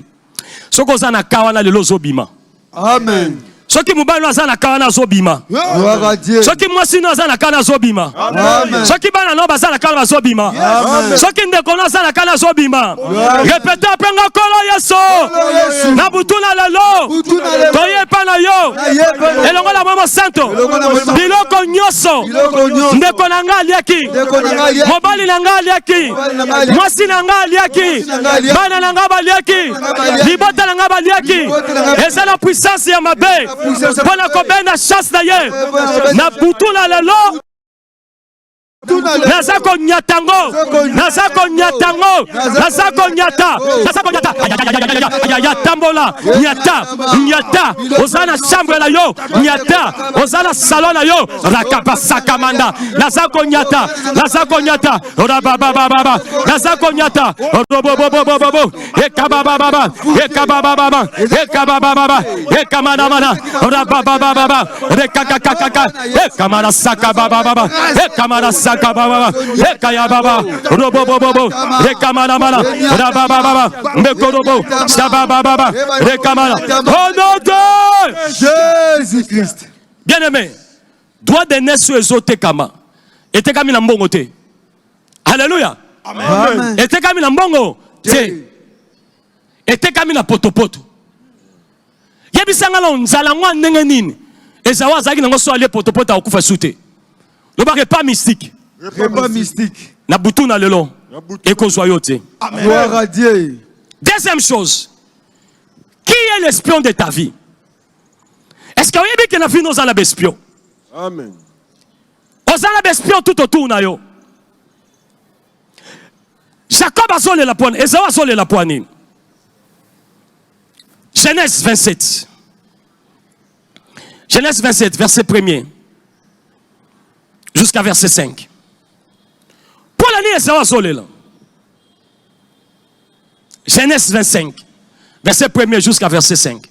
Soko zana kawana lelo zobima. Amen. Soki mubali azana kawana zobima. Gloire à Dieu. Soki mwasi no azana kana zobima. Amen. Soki bana no bazana kana zobima. Amen. Soki ndeko no azana kana zobima. Répétez après ngakolo Yesu. Na butuna lelo. Toye pana yo. Elongo la mama santo. Biloko nyoso. Ndeko na ngali yaki. Mobali na ngali yaki. Mwasi na ngali yaki. Bana na ngali yaki. Libota na ngali yaki. Eza la puissance ya mabe. Pour la combien de chasse d'ailleurs, na butuna lelo. Nazako nyatango, nazako nyatango, nazako nyata, nazako nyata, ya tambola, nyata, nyata, ozana chambre la yo, nyata, ozana salon la yo, rakapa sakamanda, nazako nyata, orababa baba, nazako nyata, orobobobobobo, ekababa baba, ekababa baba, ekababa baba, ekamana mana, orababa baba, rekakakaka, ekamana sakababa baba, ekamana Baba, Ekaya Baba, Robo Bobo, Rekamana Mana, Rababa Baba, Mekorobo, Shababa Baba, Rekamana. Au nom de Jésus-Christ. Bien-aimé, droit de naître sur les autres kama. Et t'es comme une mbongo te. Alléluia. Amen. Et t'es comme une mbongo te. Et t'es comme une potopoto. Yebisanga nzalangwa ndenge nini. Ezawa zaki nango so ale potopoto akufa sute. Le bar est pas mystique. Pas mystique. Na butu na lelo. Eko joyote. Gloire à Dieu. Deuxième chose. Qui est l'espion de ta vie? Est-ce qu'il y a quelqu'un qui a nos alabes espions? Amen. Aux alabes espions tout autour na yo. Jacob a zolé la poigne. Esaü a zolé la poigne. Genèse 27. Genèse 27, verset 1er. Jusqu'à verset 5. Pour l'année, ça va soler là. Genèse 25, verset 1er jusqu'à verset 5.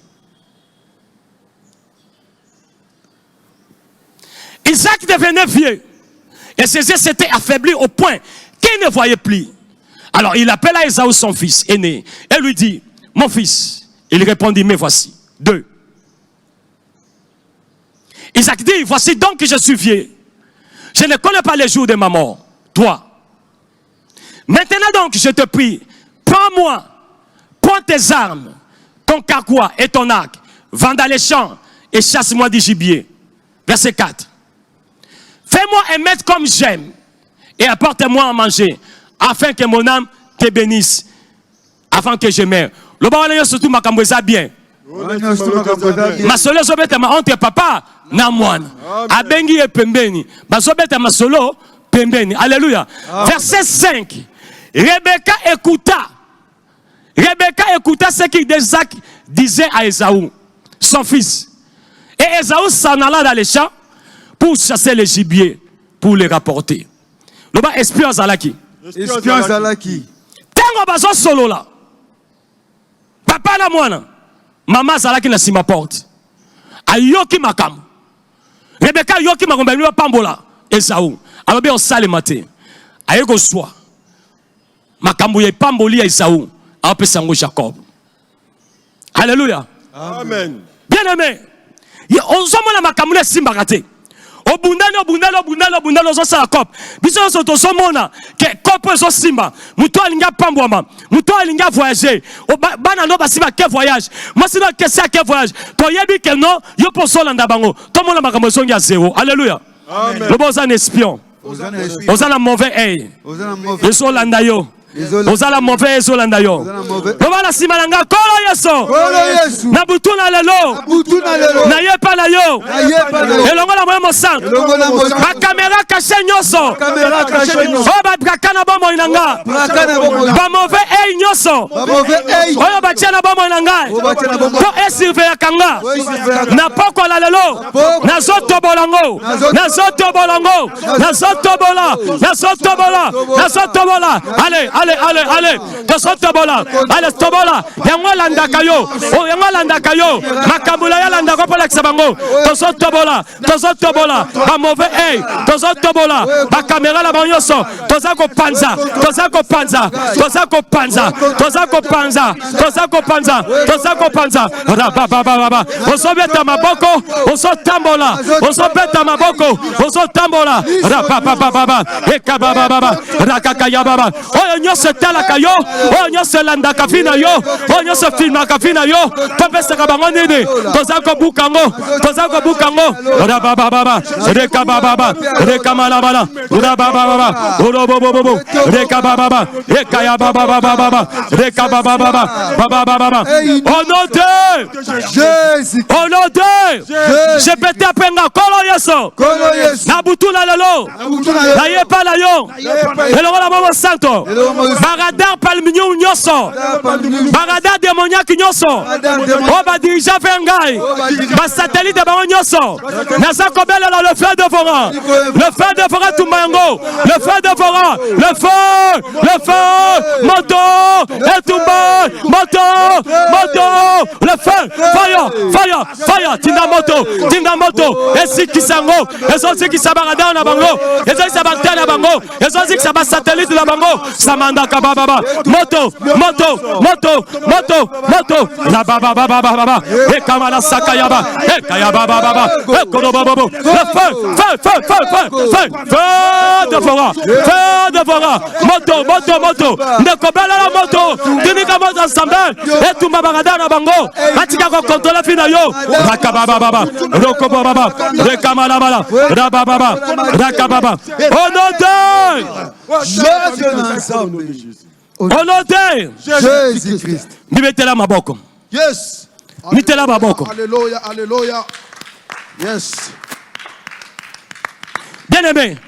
Isaac devenait vieux et ses yeux s'étaient affaiblis au point qu'il ne voyait plus. Alors il appela Ésaü son fils aîné et lui dit, mon fils. Il répondit, mais voici. 2. Isaac dit, voici donc que je suis vieux. Je ne connais pas les jours de ma mort. 3. Maintenant donc, je te prie, prends-moi, prends tes armes, ton carquois et ton arc, va dans les champs et chasse-moi du gibier. Verset 4. Fais-moi un maître comme j'aime et apporte-moi à manger, afin que mon âme te bénisse, avant que je meure. Le baron surtout ma camboisa bien. Ma solo sobeta ma entre papa na mwana. Abengi e pembeni. Ma sobeta ma solo pembeni. Alléluia. Verset 5. Rebecca écouta ce qu'Isaac disait à Ésaü, son fils. Et Ésaü s'en alla dans les champs pour chasser les gibiers, pour les rapporter. Le bas espion Zalaki. Espion Zalaki. Tant Tango bazo solo là. Papa na mwana. Maman zalaki na sima porte. Ayoki makam. Rebecca yoki makomba ni pambola. Esaou. Alobi on sale matin. Ayeko soa. Makambo ye pamboli ya Esaou. Apesa ngo Jacob. Alléluia. Amen. Bien-aimé. On sommes la makambo le simba raté. Obundalo zo sala kop. Biso so to somona ke kop zo simba. Muto alinga pambwama. Muto alinga voyager. Bana no basiba ke voyage. Moi c'est la question ke voyage. To yebi ke non, yo poso landa bango. To mona makambo zo ngia zéro. Alléluia. Amen. Le bon un espion. Ozana mauvais œil. Yeso landa yo. Ozala mauvais yeso landa yo. Obala simalanga kolo yeso. Na butuna lelo. Na yepa na yo. Elongo la moyo sang. Ba caméra caché nyoso. Oba brakana bomo inanga. Ba mauvais œil nyoso. Oyo ba tiana bomo inanga. To esirve kanga. Na poko la lelo. Na zoto bolango. Na zoto bolango. Na zoto bola. Na zoto bola. Na zoto bola. Allez. Tosoto bola. Allez, tobola. Yangolanda kayo. Oh, yangolanda kayo. Makambula yalanda ko pola kisabango. Tosoto bola. Ba mauvais œil. Tosoto bola. Ba caméra la banyoso. Tozako panza. Baba. Osobeta maboko. Osotambola. Baba. Eka baba. Rakakaya baba. Oyo nyose tala kayo. Oyo nyose landa kafina yo. Oyo nyose filma kafina yo. Topesa kabango nini. Tozako bukango. Baba. Reka baba. Reka malabala. Baba. Bobo. Reka baba. Reka ya baba. Reka baba. Au nom de je pété à penga kolo yeso. Nabutu na lelo. Na yepa la yo. Elongo la bobo santo. Baradar palminyo nyoso. Baradar démoniaque nyoso. Oba dirija vengai. Ba satellite ba nyoso. Nasa kobela le feu de Vora. Le feu de Vora tumbango. Le feu de Vora. Le feu. Moto. Et tumba. Moto. Le feu. Fire. Tinda moto. Esi kisango. Ezo ki sabarada na bango. Ezo sabata na bango. Ezo ki sabata satellite na bango. Samanda kababa. Moto. La baba. E kamala sakayaba. E kayaba baba. E kodobobo. Le feu de Vora. Moto. Ndekobela la moto. Tinika moto ensemble. Et tout mabarada na bango. Atika ko contrôler fina yo. Rakababa baba. Rokobo baba. Rekamala bala. Rababa. Rakababa. Honote Jésus-Christ. Nimetela maboko. Yes. Mitela maboko. Alléluia. Yes. Bien-aimé.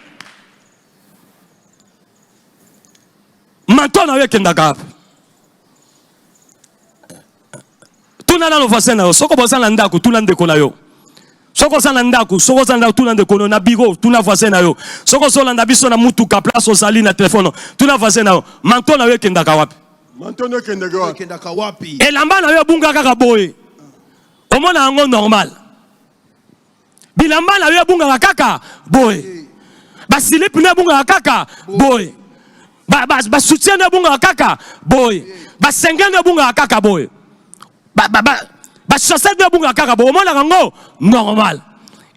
Maintenant avec Kendaka. Tuna na voisin na yo. Soko bosa na ndako tuna ndeko na yo. Soko sana ndako, tuna ndeko na bigo, tuna voisin na yo. Soko solanda biso na mutuka place osali na téléphone. Tuna voisin na yo. Maintenant avec Kendaka wapi? Maintenant Kendaka wapi? Elamba na yo bunga kaka boye. Omona ngo normal. Bilamba na yo bunga kaka boye. Ba slip na bunga kaka boye. Ba soutien na bunga kaka boye. Ba senga na bunga kaka boye. Ba chaussette na bunga kaka boye. Omona ngo normal.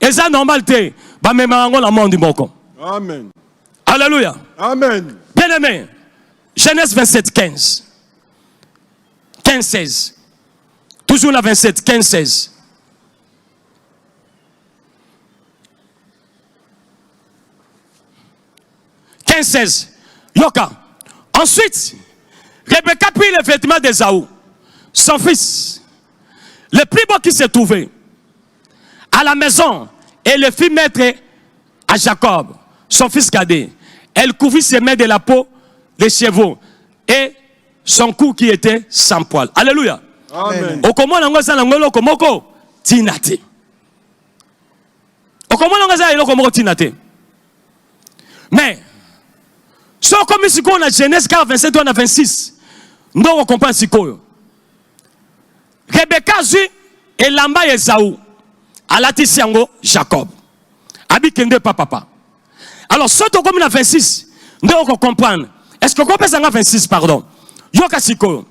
Et ça normal te. Ba mema ngo la monde moko. Amen. Alléluia. Amen. Bien-aimé. Genèse 27, 15. 15, 16. Toujours la 27, 15, 16. Yoka. Ensuite, Rebecca prit les vêtements d'Ésaü, son fils, le plus beau qui se trouvait, à la maison, et le fit mettre à Jacob, son fils cadet. Elle couvrit ses mains de la peau des chevaux et son cou qui était sans poil. Alléluia. Amen. Okomo nango sa nangolo komoko tinate. Okomo nango sa iloko komoko tinate. Mais so comme si on a Genèse 27 on a 26. Nous comprenons ce que Rebecca zui et lamba Esaou. Alatisi yango Jacob. Abi kende papa. Alors, surtout comme la 26, nous comprendre. Est-ce que vous comprenez 26, pardon? Yoka siko.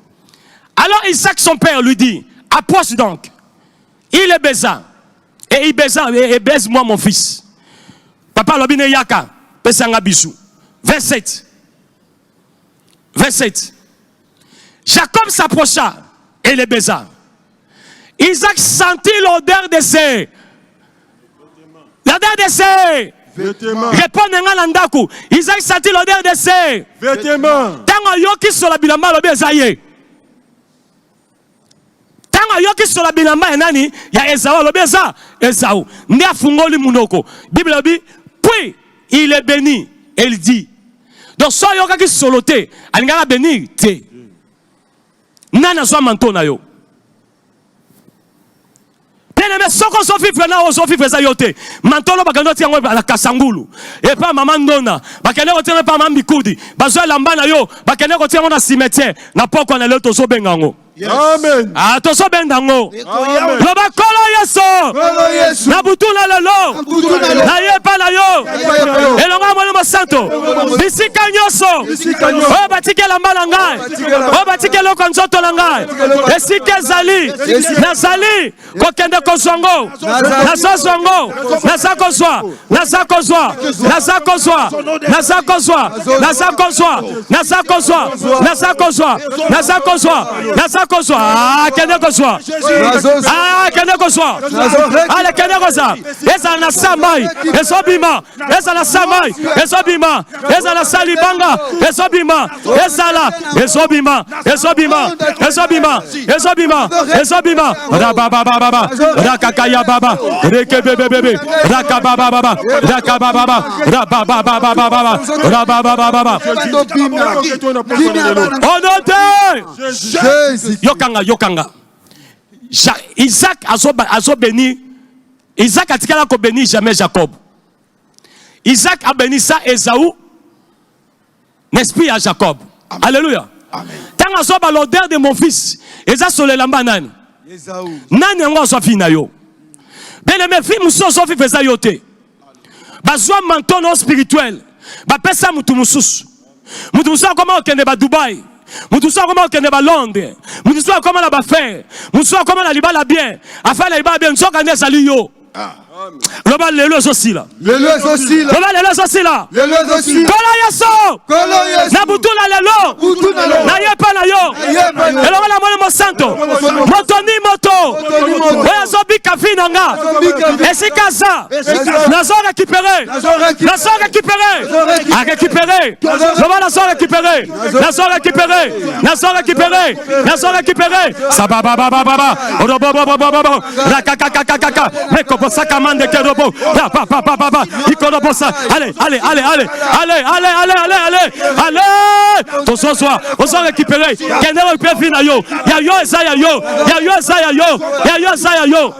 Alors Isaac, son père, lui dit, approche donc. Il est baisa. Et il baisa, et baise moi mon fils. Papa lobine yaka, pesanga bisou. 27. 27. Jacob s'approcha et les baisa. Isaac sentit l'odeur de ses. L'odeur de ses. Répondez-moi l'andaku. Isaac sentit l'odeur de ses. Vêtements. Tango yoki sur la bilamba lobe ezaye. Tango yoki sur la bilamba enani ya Esaou lobe eza. Esaou. Ndi afungoli munoko. Bible lobi. Puis il est béni. Et il dit. Donc so yoka ki solote. Alingara béni te. Nana so manto na yo. Mais soko so vivre na so vivre za yote mantolo bakando ti yango la kasangulu et pas maman ndona bakende ko tiana pas mambi kudi bazo lamba na yo bakende ko tiana na cimetière na poko na leto so bengango. Amen. Ah, to so bendango. Loba kolo yeso. Na butu na lelo. Na yepa na yo. Elonga mwana masanto. Bisika nyoso. O batike lamba na ngai. O batike loko nzoto na ngai. Esike zali. Na zali ko kende ko zongo. Na zongo. Na zakozwa. Na zakozwa. Na zakozwa. Na zakozwa. Na zakozwa. Na zakozwa. Na zakozwa. Na zakozwa. Na zakozwa. Ah, kende kozwa. Ah, kende kozwa. Ale kende kozwa. Eza na samai. Ezobima. Eza na samai. Ezobima. Eza na salibanga. Ezobima. Ezala. Ezobima. Ezobima. Ezobima. Ezobima. Ezobima. Rabababa. Rakakaya baba. Rekebebebebe. Rakabababa. Rakabababa. Rabababa. Rabababa. Honote. Yokanga. Isaac a béni. Isaac a tika ko béni jamais Jacob. Isaac a béni ça Esaou. N'est-ce pas à Jacob? Alléluia. Tant azo ba l'odeur de mon fils. Eza sur le lamba nani. Esaou. Nani ngo so fina yo. Ben les filles muso so fi feza yote. Bazwa mantono spirituel. Ba pesa mutu mususu. Mutu mususu comment okende ba Dubaï. Mutu mususu comment okende ba Londres. Mutu mususu comment la ba faire. Mutu mususu comment la libala bien. Afin la libala bien nsoka ne sali yo. Loba lelo aussi là. Lelo aussi là. Loba lelo aussi là. Lelo aussi. Kolo yeso. Na butu na lelo. Na yepa na yo. Elonga la mwana mosanto. Moto ni moto. Oya zobi kafi nanga. Esikaza. Nazo récupérer. Nazo récupérer. A récupérer. Loba nazo récupérer. Nazo récupérer. Nazo récupérer. Nazo récupérer. Ça ba ba ba ba ba. Odo ba ba ba ba ba. La kaka kaka kaka. Mais comme ça de Kerobo, allez, tout ce soir, on s'en récupérer. Kenero peut finir yo, ya yo Esaya yo, ya yo Esaya yo, ya yo Esaya yo.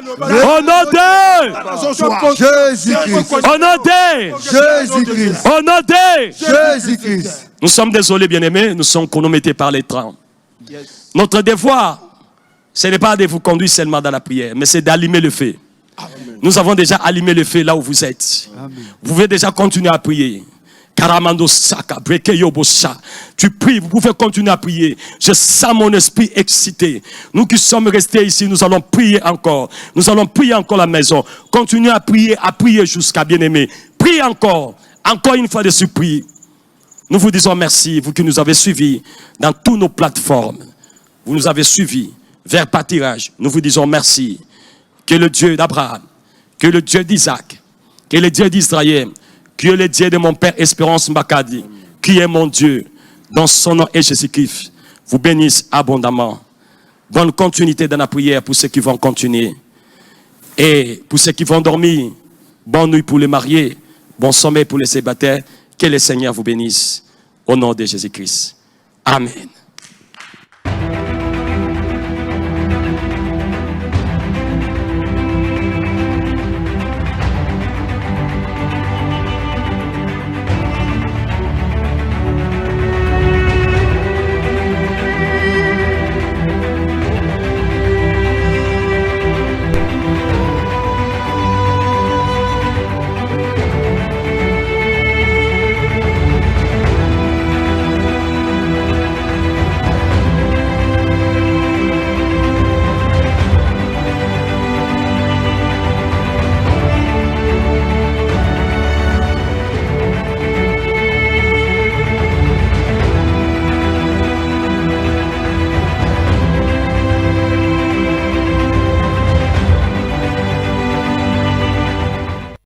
Honoré. Jésus-Christ. Nous sommes désolés, bien-aimés, nous sommes chronométrés par les temps. Notre devoir, ce n'est pas de vous conduire seulement dans la prière, mais c'est d'allumer le feu. Amen. Nous avons déjà allumé le feu là où vous êtes. Amen. Vous pouvez déjà continuer à prier. Karamando Saka, Brekeyobosa. Tu pries, vous pouvez continuer à prier. Je sens mon esprit excité. Nous qui sommes restés ici, nous allons prier encore. Nous allons prier encore la maison. Continuez à prier jusqu'à bien-aimé. Priez encore une fois de surpris. Nous vous disons merci, vous qui nous avez suivis dans toutes nos plateformes. Vous nous avez suivis vers Pâturage. Nous vous disons merci. Que le Dieu d'Abraham, que le Dieu d'Isaac, que le Dieu d'Israël, que le Dieu de mon Père Espérance Mbakadi, qui est mon Dieu, dans son nom et Jésus-Christ, vous bénisse abondamment. Bonne continuité dans la prière pour ceux qui vont continuer. Et pour ceux qui vont dormir, bonne nuit pour les mariés, bon sommeil pour les célibataires. Que le Seigneur vous bénisse. Au nom de Jésus-Christ. Amen.